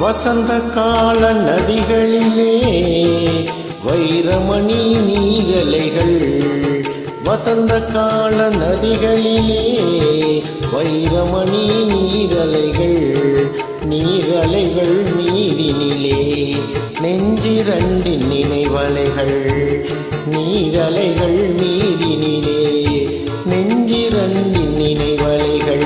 வசந்த கால நதிகளிலே வைரமணி நீரலைகள், வசந்த கால நதிகளிலே வைரமணி நீரலைகள், நீரலைகள் நீரினிலே நெஞ்சிரண்டின் நினைவலைகள், நீரலைகள் நீரினிலே நெஞ்சிரண்டின் நினைவலைகள்.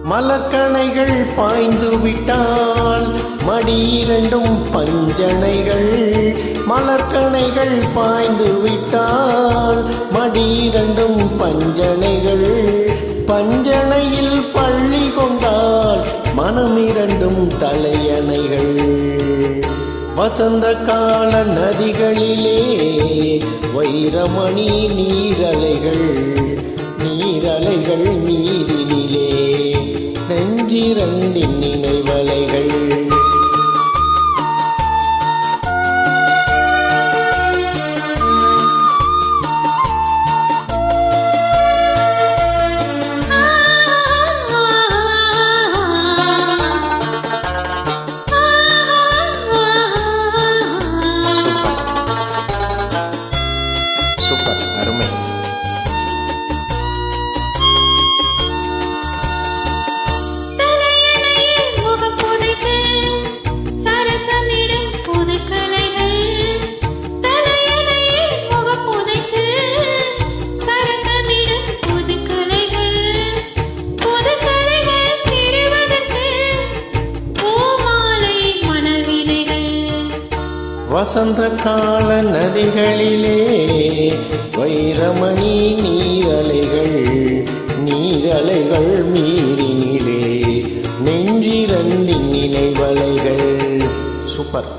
மலக்கணைகள் பாய்ந்து விட்டால் மடியிரண்டும் பஞ்சனைகள், மலர்கணைகள் பாய்ந்து விட்டால் மடியிரண்டும் பஞ்சனைகள், பஞ்சனையில் பள்ளி கொண்டால் மனமிரண்டும் தலையணைகள். வசந்த கால நதிகளிலே வைரமணி நீரலைகள், நீரலைகள் நீரினிலே நெஞ்சிரண்டின் நினைவலைகள். சூப்பர், அருமை. வசந்த கால நதிகளிலே வைரமணி நீரலைகள், நீரலைகள் மீறினிலே நெஞ்சிரண்டின் நினைவலைகள். சூப்பர்.